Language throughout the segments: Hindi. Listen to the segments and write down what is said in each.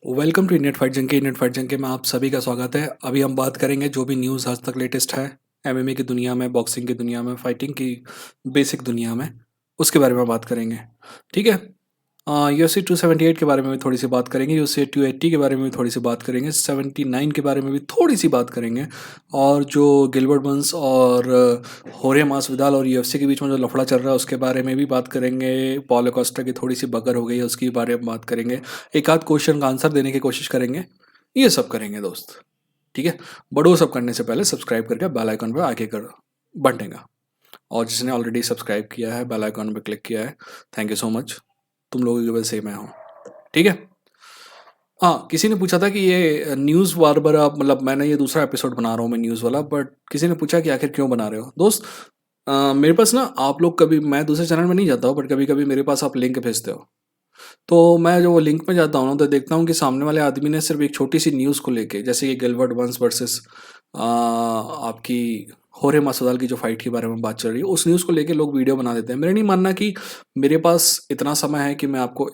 वेलकम टू इंडियन फाइट जंके। इंडियन फाइट जंके में आप सभी का स्वागत है। अभी हम बात करेंगे जो भी न्यूज़ आज तक लेटेस्ट है एमएमए की दुनिया में, बॉक्सिंग की दुनिया में, फाइटिंग की बेसिक दुनिया में, उसके बारे में बात करेंगे। ठीक है। UFC 278 के बारे में भी थोड़ी सी बात करेंगे, UFC 280 के बारे में भी थोड़ी सी बात करेंगे, 79 के बारे में भी थोड़ी सी बात करेंगे, और जो गिलबर्ट बर्न्स और होरे मासविदाल और UFC के बीच में जो लफड़ा चल रहा है उसके बारे में भी बात करेंगे। पॉल अकोस्टा की थोड़ी सी बगर हो गई है, उसके बारे में बात करेंगे। एक आध क्वेश्चन का आंसर देने की कोशिश करेंगे। ये सब करेंगे दोस्त। ठीक है। बट वो सब करने से पहले सब्सक्राइब करके बेल आइकन पर आके कर बटेगा। और जिसने ऑलरेडी सब्सक्राइब किया है, बेल आइकन पर क्लिक किया है, थैंक यू सो मच। तुम लोगों की वजह से मैं हूँ। ठीक है। हाँ, किसी ने पूछा था कि ये न्यूज़ बार बार आप, मतलब मैंने ये दूसरा एपिसोड बना रहा हूँ मैं न्यूज़ वाला, बट किसी ने पूछा कि आखिर क्यों बना रहे हो दोस्त। मेरे पास ना, आप लोग कभी, मैं दूसरे चैनल में नहीं जाता हूँ, बट कभी कभी मेरे पास आप लिंक भेजते हो, तो मैं जो वो लिंक में जाता हूँ ना, तो देखता हूँ कि सामने वाले आदमी ने सिर्फ एक छोटी सी न्यूज़ को लेके, जैसे कि गिलबर्ट बर्न्स वर्सेस आपकी होरे मासुदाल की जो फाइट के बारे में बात चल रही है, उस न्यूज़ को लेके लोग वीडियो बना देते हैं। मेरा नहीं मानना कि मेरे पास इतना समय है कि मैं आपको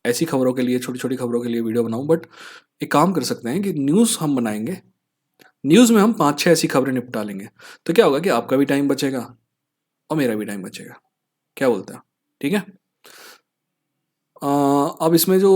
ऐसी खबरों के लिए, छोटी छोटी खबरों के लिए वीडियो बनाऊं, बट एक काम कर सकते हैं कि न्यूज़ हम बनाएंगे, न्यूज़ में हम 5-6 ऐसी खबरें निपटा लेंगे, तो क्या होगा कि आपका भी टाइम बचेगा और मेरा भी टाइम बचेगा। क्या बोलते हैं? ठीक है। अब इसमें जो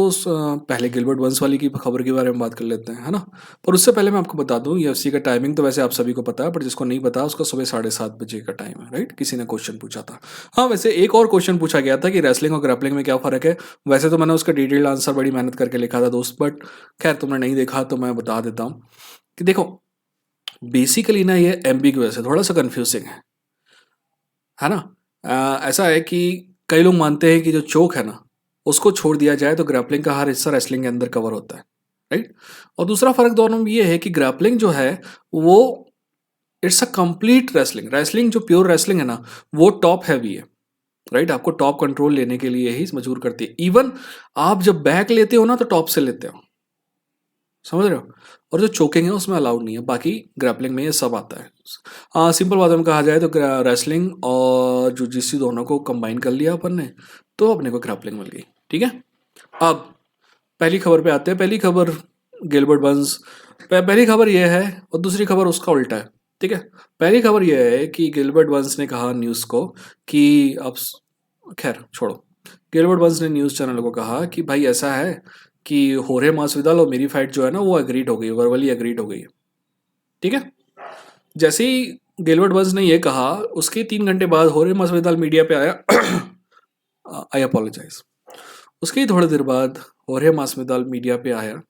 पहले गिलबर्ट बर्न्स वाली की खबर के बारे में बात कर लेते हैं, है ना। पर उससे पहले मैं आपको बता दूं, UFC का टाइमिंग तो वैसे आप सभी को पता है, पर जिसको नहीं पता उसका सुबह 7:30 बजे का टाइम है, राइट। किसी ने क्वेश्चन पूछा था। हाँ, वैसे एक और क्वेश्चन पूछा गया था कि रेसलिंग और ग्रैपलिंग में क्या फ़र्क है। वैसे तो मैंने उसका डिटेल्ड आंसर बड़ी मेहनत करके लिखा था दोस्त, बट खैर तुमने नहीं देखा तो मैं बता देता हूँ कि देखो, बेसिकली ना ये एम्बिगुअस है, थोड़ा सा कन्फ्यूजिंग है ना। ऐसा है कि कई लोग मानते हैं कि जो चोक है ना, उसको छोड़ दिया जाए तो ग्रैपलिंग का हर हिस्सा रेसलिंग के अंदर कवर होता है, राइट। और दूसरा फर्क दोनों में ये है कि ग्रैपलिंग जो है वो it's a complete wrestling. Wrestling जो प्योर रेसलिंग है ना, वो टॉप हैवी है, राइट। आपको टॉप कंट्रोल लेने के लिए ही मजबूर करती है। इवन आप जब बैक लेते हो ना, तो टॉप से लेते हो, समझ रहे हो। और जो चोकिंग है उसमें अलाउड नहीं है, बाकी ग्रैपलिंग में ये सब आता है। सिंपल बात में कहा जाए तो रेसलिंग और जुजित्सु दोनों को कंबाइन कर लिया अपन ने, तो अपने को ग्रैपलिंग मिल गई। ठीक है। अब पहली खबर पे आते हैं। पहली खबर गिलबर्ट बर्न्स, पहली खबर यह है और दूसरी खबर उसका उल्टा है। ठीक है। पहली खबर यह है कि गिलबर्ट बर्न्स ने कहा न्यूज़ को कि अब खैर छोड़ो। गिलबर्ट बर्न्स ने न्यूज़ चैनल को कहा कि भाई ऐसा है कि होरे मासविदाल और मेरी फाइट जो है ना, वो एग्रीड हो गई, वर्बली एग्रीड हो गई है। ठीक है। जैसे ही गिलबर्ट बर्न्स ने ये कहा, उसके 3 घंटे बाद होरे मासविदाल मीडिया पे आया। आई अपोलोजाइज। उसके ही थोड़ी देर बाद होरे मासविदाल मीडिया पे आया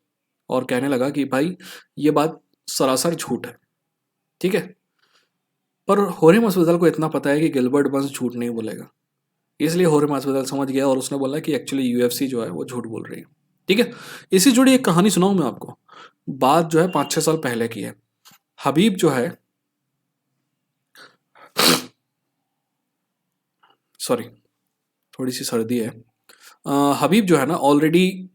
और कहने लगा कि भाई ये बात सरासर झूठ है। ठीक है। पर होरे मासविदाल को इतना पता है कि गिलबर्ट बर्न्स झूठ नहीं बोलेगा, इसलिए होरे मासविदाल समझ गया और उसने बोला कि एक्चुअली UFC जो है वो झूठ बोल रही है। ठीक है। इसी जुड़ी एक कहानी सुनाऊं मैं आपको। बात जो है 5-6 साल पहले की है। हबीब जो है, सॉरी थोड़ी सी सर्दी है। हबीब जो है ना, ऑलरेडी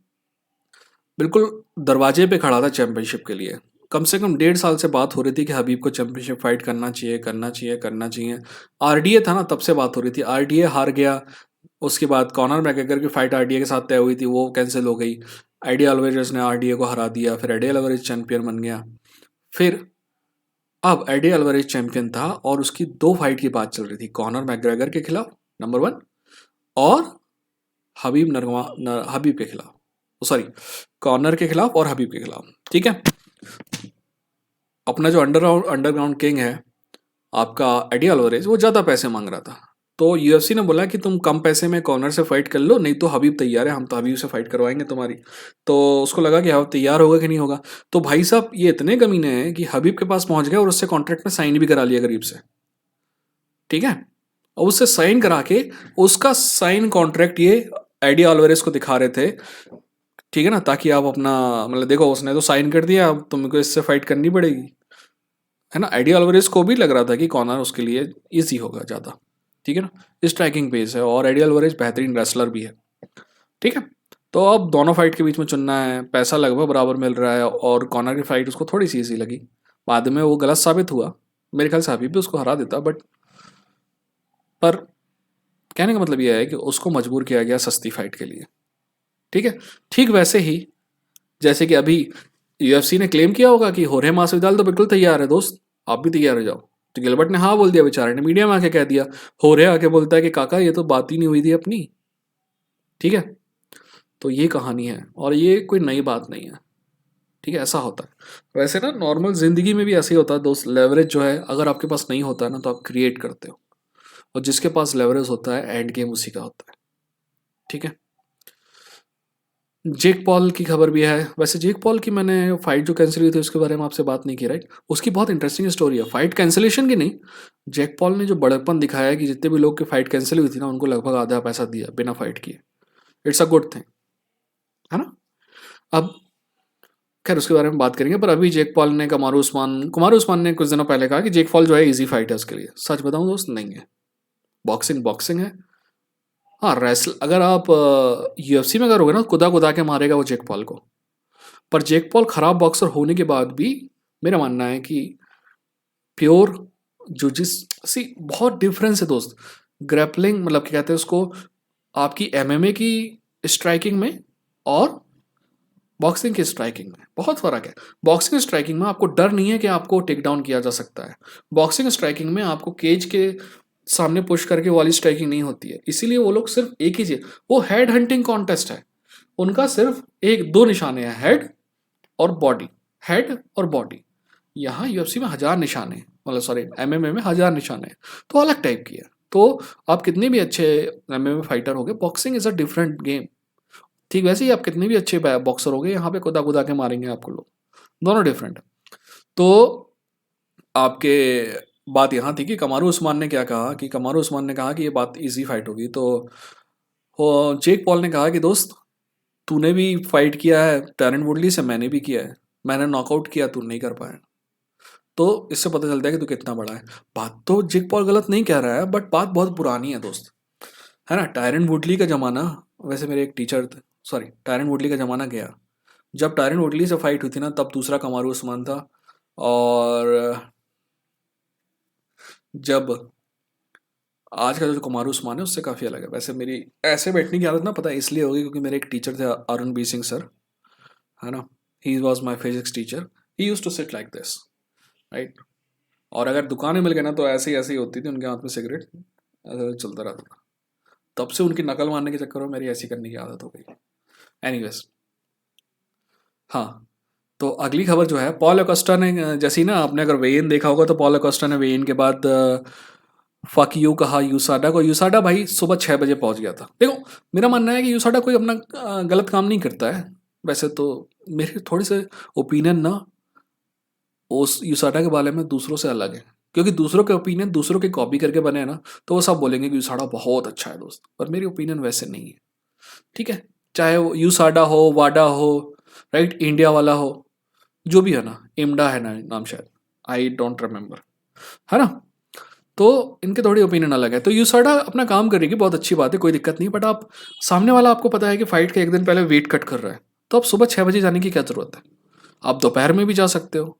बिल्कुल दरवाजे पे खड़ा था चैंपियनशिप के लिए। कम से कम 1.5 साल से बात हो रही थी कि हबीब को चैंपियनशिप फाइट करना चाहिए, करना चाहिए, करना चाहिए। RDA था ना, तब से बात हो रही थी। RDA हार गया। उसके बाद कॉनर मैकग्रेगर की फाइट RDA के साथ तय हुई थी, वो कैंसिल हो गई। एडी अल्वारेज ने RDA को हरा दिया, फिर एडी अल्वारेज चैंपियन बन गया। फिर अब एडी अल्वारेज चैंपियन था और उसकी 2 फाइट की बात चल रही थी, कॉनर मैकग्रेगर के खिलाफ नंबर 1, और हबीब के खिलाफ, सॉरी कॉर्नर के खिलाफ और हबीब के खिलाफ। ठीक है। अपना जो अंडरग्राउंड किंग है आपका एडी अल्वारेज, वो ज़्यादा पैसे मांग रहा था। तो UFC ने बोला कि तुम कम पैसे में कॉर्नर से फाइट कर लो, नहीं तो हबीब तैयार है, हम तो हबीब से फाइट करवाएंगे तुम्हारी। तो उसको लगा कि हबीब तैयार होगा कि नहीं होगा। तो भाई साहब ये इतने कमीने हैं कि हबीब के पास पहुंच गए और उससे कॉन्ट्रैक्ट में साइन भी करा लिया गरीब से। ठीक है। और उससे साइन करा के उसका साइन कॉन्ट्रैक्ट ये एडी अल्वारेज को दिखा रहे थे। ठीक है ना, ताकि आप अपना, मतलब देखो उसने तो साइन कर दिया, अब तुमको इससे फाइट करनी पड़ेगी, है ना। एडी अल्वारेज को भी लग रहा था कि कॉर्नर उसके लिए इजी होगा ज़्यादा। ठीक है ना। स्ट्राइकिंग पेस है और एडी अल्वारेज बेहतरीन रेसलर भी है। ठीक है। तो अब दोनों फाइट के बीच में चुनना है, पैसा लगभग बराबर मिल रहा है और कॉर्नर की फाइट उसको थोड़ी सी ईजी लगी। बाद में वो गलत साबित हुआ, मेरे ख्याल से अभी भी उसको हरा देता, बट पर कहने का मतलब यह है कि उसको मजबूर किया गया सस्ती फाइट के लिए। ठीक है। ठीक वैसे ही जैसे कि अभी यूएफसी ने क्लेम किया होगा कि होरे मासविदाल तो बिल्कुल तैयार है दोस्त, आप भी तैयार हो जाओ। तो गिलबर्ट ने हाँ बोल दिया, बेचारे ने मीडिया में आके कह दिया। होरे आके बोलता है कि काका ये तो बात ही नहीं हुई थी अपनी, ठीक है। तो ये कहानी है और ये कोई नई बात नहीं है, ठीक है, ऐसा होता है। वैसे ना नॉर्मल जिंदगी में भी ऐसे ही होता है दोस्त। लेवरेज जो है अगर आपके पास नहीं होता है ना तो आप क्रिएट करते हो, और जिसके पास लेवरेज होता है एंड गेम उसी का होता है, ठीक है। जेक पॉल की खबर भी है। वैसे जेक पॉल की मैंने फाइट जो कैंसिल हुई थी उसके बारे में आपसे बात नहीं की, राइट। उसकी बहुत इंटरेस्टिंग स्टोरी है, फाइट कैंसिलेशन की नहीं। जेक पॉल ने जो बड़प्पन दिखाया है कि जितने भी लोग की फाइट कैंसिल हुई थी ना उनको लगभग आधा पैसा दिया बिना फाइट किए। इट्स अ गुड थिंग, है ना। अब खैर उसके बारे में बात करेंगे, पर अभी जेक पॉल ने कुमारू उस्मान ने कुछ दिनों पहले कहा कि जेक पॉल जो है इजी फाइट है उसके लिए। सच बताऊं दोस्त, नहीं है। बॉक्सिंग बॉक्सिंग है। हाँ, रेसल अगर आप यूएफसी में करोगे ना कुदा कुदा के मारेगा वो जेक पॉल को। पर जेक पॉल खराब बॉक्सर होने के बाद भी मेरा मानना है कि प्योर जुजिस सी बहुत डिफरेंस है दोस्त। ग्रैपलिंग मतलब क्या कहते हैं उसको, आपकी एमएमए की स्ट्राइकिंग में और बॉक्सिंग की स्ट्राइकिंग में बहुत फर्क है। बॉक्सिंग स्ट्राइकिंग में आपको डर नहीं है कि आपको टेक डाउन किया जा सकता है। बॉक्सिंग स्ट्राइकिंग में आपको केज के सामने पुश करके वाली स्ट्राइकिंग नहीं होती है, इसीलिए वो लोग सिर्फ एक ही चीज, वो हेड हंटिंग कॉन्टेस्ट है। उनका सिर्फ एक दो निशाने हैं, हेड और बॉडी, हेड और बॉडी। यहाँ यूएफसी में हजार निशाने हैं, मतलब सॉरी एमएमए में हजार निशाने हैं, तो अलग टाइप की है। तो आप कितने भी अच्छे एमएमए फाइटर हो गए, boxing is a different game. ठीक वैसे ही आप कितने भी अच्छे बॉक्सर हो गए, यहाँ पे कुदा कुदा के मारेंगे आपको लोग, दोनों डिफरेंट है। तो आपके बात यहाँ थी कि कमारू उस्मान ने क्या कहा, कि कमारू उस्मान ने कहा कि ये बात इजी फाइट होगी। तो जेक पॉल ने कहा कि दोस्त तूने भी फाइट किया है टैरेंट वुडली से, मैंने भी किया है, मैंने नॉकआउट किया, तू नहीं कर पाया। तो इससे पता चलता है कि तू कितना बड़ा है। बात तो जेक पॉल गलत नहीं कह रहा है, बट बात बहुत पुरानी है दोस्त, है ना। टायरन वुडली का ज़माना, वैसे मेरे एक टीचर थे, सॉरी टायरन वुडली का ज़माना गया। जब टायरन वुडली से फाइट हुई थी ना तब दूसरा कमारू उस्मान था। और जब आज का जो कुमारू उस्मान है उससे काफ़ी अलग है। वैसे मेरी ऐसे बैठने की आदत ना पता है इसलिए होगी क्योंकि मेरे एक टीचर थे अरुण बी सिंह सर, है ना। He was my physics teacher. He use to sit like this, right. और अगर दुकान में मिल गए ना तो ऐसे ही होती थी, उनके हाथ में सिगरेट ऐसे चलता रहता था। तब से उनकी नकल मारने के चक्कर में मेरी ऐसी करने की आदत हो गई। एनीवेज, हाँ। तो अगली खबर जो है, पॉल अकोस्टा ने जैसी ना, आपने अगर वेइन देखा होगा तो पॉल अकोस्टा ने वेइन के बाद फक यू कहा यूसाडा को। यूसाडा भाई सुबह 6 बजे पहुंच गया था। देखो मेरा मानना है कि यूसाडा कोई अपना गलत काम नहीं करता है। वैसे तो मेरे थोड़े से ओपिनियन ना उस यूसाडा के बारे में दूसरों से अलग है, क्योंकि दूसरों के ओपिनियन दूसरों के कॉपी करके बने हैं ना, तो वो सब बोलेंगे कि यूसाडा बहुत अच्छा है दोस्त, पर मेरी ओपिनियन वैसे नहीं है, ठीक है। चाहे वो यूसाडा हो, वाडा हो, राइट, इंडिया वाला हो, जो भी है ना, इमडा है ना नाम शायद, आई डोंट रिमेम्बर, है ना। तो इनके थोड़ी ओपिनियन अलग है। तो यूसाडा अपना काम करेगी, बहुत अच्छी बात है, कोई दिक्कत नहीं। बट आप सामने वाला आपको पता है कि फाइट के एक दिन पहले वेट कट कर रहा है, तो आप सुबह 6 बजे जाने की क्या जरूरत है। आप दोपहर में भी जा सकते हो,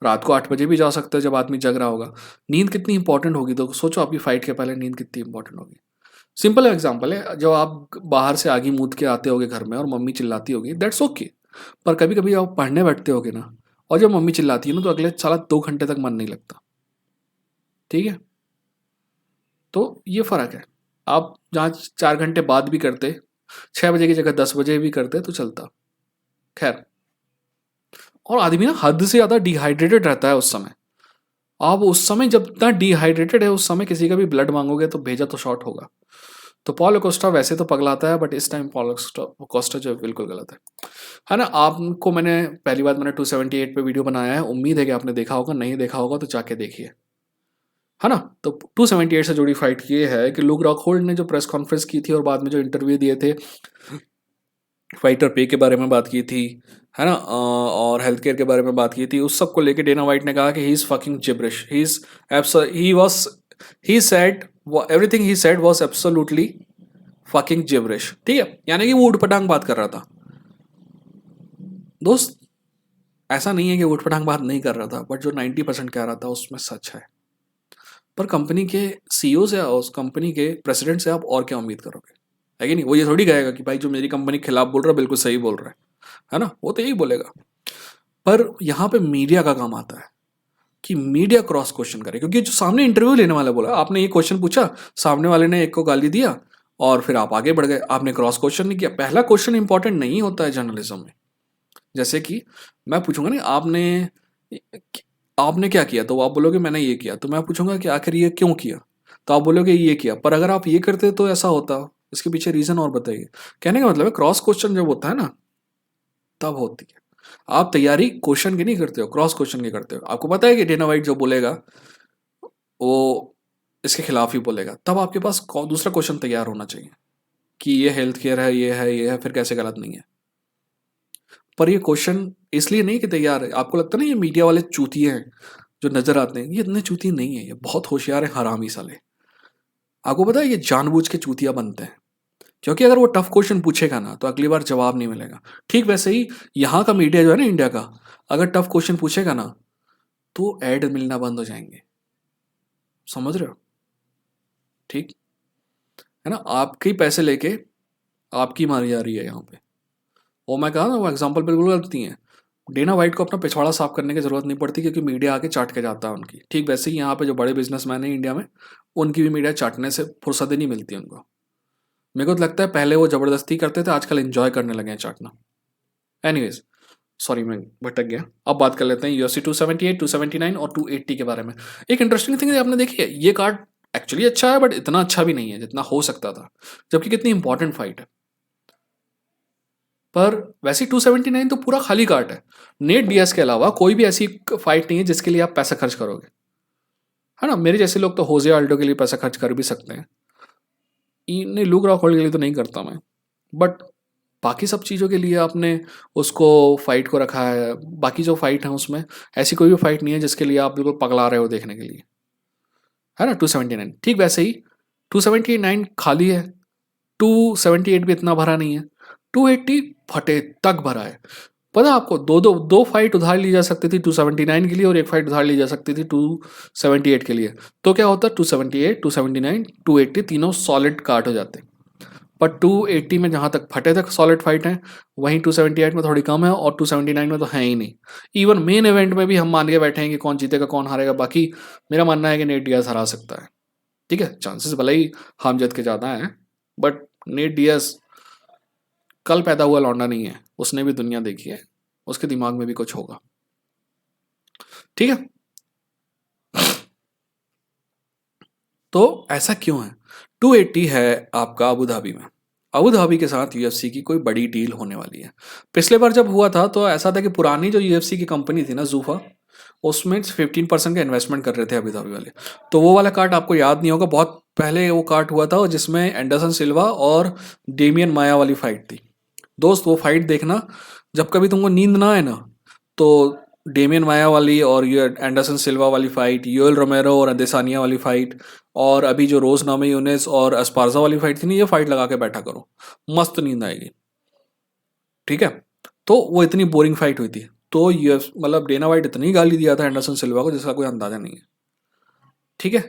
रात को 8 बजे भी जा सकते हो जब आदमी जग रहा होगा। नींद कितनी इंपॉर्टेंट होगी, तो सोचो आपकी फाइट के पहले नींद कितनी इंपॉर्टेंट होगी। सिंपल एग्जांपल है, जब आप बाहर से आगे मूद के आते होगे घर में और मम्मी चिल्लाती होगी, दैट्स ओके। पर कभी कभी आप पढ़ने बैठते होगे ना, और जब मम्मी चिल्लाती है ना तो अगले साला 2 घंटे तक मन नहीं लगता, ठीक है। तो ये फर्क है। आप जहाँ 4 घंटे बाद भी करते, 6 बजे की जगह 10 बजे भी करते तो चलता। खैर, और आदमी ना हद से ज़्यादा डिहाइड्रेटेड रहता है उस समय। आप उस समय जब इतना डिहाइड्रेटेड है उस समय किसी का भी ब्लड मांगोगे तो भेजा तो शॉर्ट होगा। तो पॉल अकोस्टा वैसे तो पगलाता है, बट इस टाइम पॉल अकोस्टा जो है बिल्कुल गलत है ना। आपको मैंने पहली बार मैंने 278 पे वीडियो बनाया है, उम्मीद है कि आपने देखा होगा, नहीं देखा होगा तो जाके देखिए, है ना। तो 278 से जुड़ी फाइट ये है कि लुक रॉकहोल्ड ने जो प्रेस कॉन्फ्रेंस की थी और बाद में जो इंटरव्यू दिए थे, फाइटर पे के बारे में बात की थी, है ना, और हेल्थ केयर के बारे में बात की थी, उस सब को लेके डेना वाइट ने कहा कि he is fucking gibberish, he said everything he said was absolutely fucking gibberish, ठीक है। यानी कि वो उठपटांग बात कर रहा था दोस्त। ऐसा नहीं है कि उठपटांग बात नहीं कर रहा था, बट जो 90% कह रहा था उसमें सच है। पर कंपनी के सीईओ से, उस कंपनी के प्रेसिडेंट से आप और क्या उम्मीद करोगे, है कि नहीं। वो ये थोड़ी कहेगा कि भाई जो मेरी कंपनी के खिलाफ बोल रहा है बिल्कुल सही बोल रहा है, है ना, वो तो यही बोलेगा। पर यहाँ पे मीडिया का काम आता है कि मीडिया क्रॉस क्वेश्चन करे, क्योंकि जो सामने इंटरव्यू लेने वाला बोला, आपने ये क्वेश्चन पूछा, सामने वाले ने एक को गाली दिया और फिर आप आगे बढ़ गए, आपने क्रॉस क्वेश्चन नहीं किया। पहला क्वेश्चन इंपॉर्टेंट नहीं होता है जर्नलिज्म में। जैसे कि मैं पूछूंगा ना, आपने क्या किया, तो आप बोलोगे मैंने ये किया, तो मैं पूछूंगा कि आखिर ये क्यों किया, तो आप बोलोगे ये किया, पर अगर आप ये करते तो ऐसा होता, इसके पीछे रीजन और बताइए। कहने का मतलब है क्रॉस क्वेश्चन जब होता है ना तब होती है। आप तैयारी क्वेश्चन की नहीं करते हो, क्रॉस क्वेश्चन की करते हो। आपको पता है कि डेना वाइट जो बोलेगा वो इसके खिलाफ ही बोलेगा, तब आपके पास दूसरा क्वेश्चन तैयार होना चाहिए कि ये हेल्थ केयर है, ये है, फिर कैसे गलत नहीं है। पर ये क्वेश्चन इसलिए नहीं कि तैयार है। आपको लगता है ना ये मीडिया वाले चूतिए हैं जो नजर आते हैं, ये इतने चूतिए नहीं है, ये बहुत होशियार है, हरामी साले। आपको पता है ये जानबूझ के चूतिया बनते हैं, क्योंकि अगर वो टफ क्वेश्चन पूछेगा ना तो अगली बार जवाब नहीं मिलेगा। ठीक वैसे ही यहाँ का मीडिया जो है ना इंडिया का, अगर टफ क्वेश्चन पूछेगा ना तो ऐड मिलना बंद हो जाएंगे। समझ रहे हो? ठीक है ना, आपके ही पैसे लेके आपकी मारी जा रही है यहाँ पे। वो मैं कहा ना, वो एग्जाम्पल बिल्कुल गलत नहीं है। डेना वाइट को अपना पिछवाड़ा साफ करने की जरूरत नहीं पड़ती, क्योंकि मीडिया आके चाट के जाता है उनकी। ठीक वैसे ही यहाँ पे जो बड़े बिजनेसमैन हैं इंडिया में, उनकी भी मीडिया चाटने से फुर्सत ही नहीं मिलती उनको। मेरे को तो लगता है पहले वो जबरदस्ती करते थे, आजकल एंजॉय करने लगे हैं चाटना। एनीवेज, सॉरी मैं भटक गया। अब बात कर लेते हैं UFC 278, 279 और 280 के बारे में। एक इंटरेस्टिंग थिंग आपने देखी है, ये कार्ड एक्चुअली अच्छा है बट इतना अच्छा भी नहीं है जितना हो सकता था, जबकि कितनी इंपॉर्टेंट फाइट है। पर वैसे 279 तो पूरा खाली कार्ड है। नेट डियाज के अलावा कोई भी ऐसी फाइट नहीं है जिसके लिए आप पैसा खर्च करोगे, है ना। मेरे जैसे लोग तो होजे आल्डो के लिए पैसा खर्च कर भी सकते हैं, नहीं लूक रॉकहोल्ड के लिए तो नहीं करता मैं। बट बाकी सब चीज़ों के लिए आपने उसको फाइट को रखा है। बाकी जो फाइट है उसमें ऐसी कोई भी फाइट नहीं है जिसके लिए आप बिल्कुल पगला रहे हो देखने के लिए, है ना। 279 ठीक वैसे ही 279 खाली है, 278 भी इतना भरा नहीं है, 280 फटे तक भरा है। पता है आपको, दो फाइट उधार ली जा सकती थी 279 के लिए, और एक फाइट उधार ली जा सकती थी 278 के लिए। तो क्या होता, 278, 279, 280 तीनों सॉलिड कार्ड हो जाते। पर 280 में जहाँ तक फटे तक सॉलिड फाइट है, वहीं 278 में थोड़ी कम है, और 279 में तो है ही नहीं। इवन मेन इवेंट में भी हम मान के बैठे हैं कि कौन जीतेगा कौन हारेगा। बाकी मेरा मानना है कि नेट डियाज हरा सकता है। ठीक है, चांसेस भले ही हामजद के ज़्यादा हैं, बट नेट डियाज कल पैदा हुआ लौंडा नहीं है, उसने भी दुनिया देखी है, उसके दिमाग में भी कुछ होगा। ठीक है, तो ऐसा क्यों है। 280 है आपका अबू धाबी में। अबू धाबी के साथ UFC की कोई बड़ी डील होने वाली है। पिछले बार जब हुआ था तो ऐसा था कि पुरानी जो UFC की कंपनी थी ना जूफा, उसमें 15% का इन्वेस्टमेंट कर रहे थे अबू धाबी वाले। तो वो वाला कार्ड आपको याद नहीं होगा, बहुत पहले वो कार्ड हुआ था जिसमें एंडरसन सिल्वा और डेमियन माया वाली फाइट थी। दोस्त वो फाइट देखना, जब कभी तुमको नींद ना आए ना, तो डेमियन माया वाली और ये एंडरसन सिल्वा वाली फाइट, योएल रोमेरो और अदेसानिया वाली फाइट, और अभी जो रोज नामे यूनेस और अस्पार्जा वाली फाइट थी ना, ये फाइट लगा के बैठा करो, मस्त नींद आएगी। ठीक है, तो वो इतनी बोरिंग फाइट हुई थी, तो ये मतलब डेना वाइट इतनी गाली दिया था एंडरसन सिल्वा को जिसका कोई अंदाजा नहीं है। ठीक है,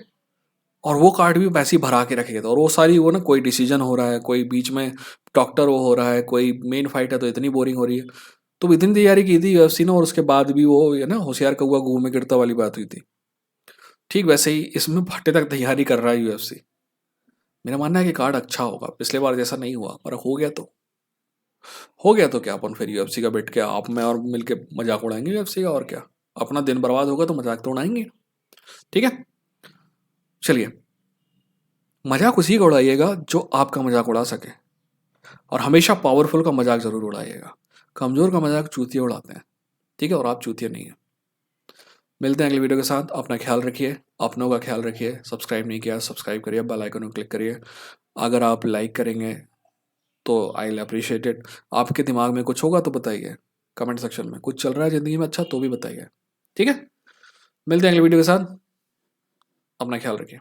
और वो कार्ड भी वैसे ही भरा के रखे थे, और वो सारी वो ना, कोई डिसीजन हो रहा है, कोई बीच में डॉक्टर वो हो रहा है, कोई मेन फाइट है तो इतनी बोरिंग हो रही है। तो इतनी तैयारी की थी UFC ने, और उसके बाद भी वो है ना होशियार कौआ घूम में गिरता वाली बात हुई थी। ठीक वैसे ही इसमें भट्टे तक तैयारी कर रहा है UFC। मेरा मानना है कि कार्ड अच्छा होगा, पिछले बार जैसा नहीं हुआ, पर हो गया तो क्या, अपन फिर UFC का बैठ के आप में और मिलके मजाक उड़ाएंगे UFC का, और क्या। अपना दिन बर्बाद होगा तो मजाक तो उड़ाएंगे। ठीक है, चलिए, मजाक उसी का उड़ाइएगा जो आपका मजाक उड़ा सके, और हमेशा पावरफुल का मजाक जरूर उड़ाइएगा। कमजोर का मजाक चूतिया उड़ाते हैं। ठीक है, और आप चूतिया नहीं है। मिलते हैं अगली वीडियो के साथ। अपना ख्याल रखिए, अपनों का ख्याल रखिए। सब्सक्राइब नहीं किया सब्सक्राइब करिए, बेल आइकन को क्लिक करिए। अगर आप लाइक करेंगे तो आई विल अप्रिशिएट इट। आपके दिमाग में कुछ होगा तो बताइए कमेंट सेक्शन में, कुछ चल रहा है ज़िंदगी में अच्छा तो भी बताइए। ठीक है, मिलते हैं अगली वीडियो के साथ। अपना ख्याल रखिए।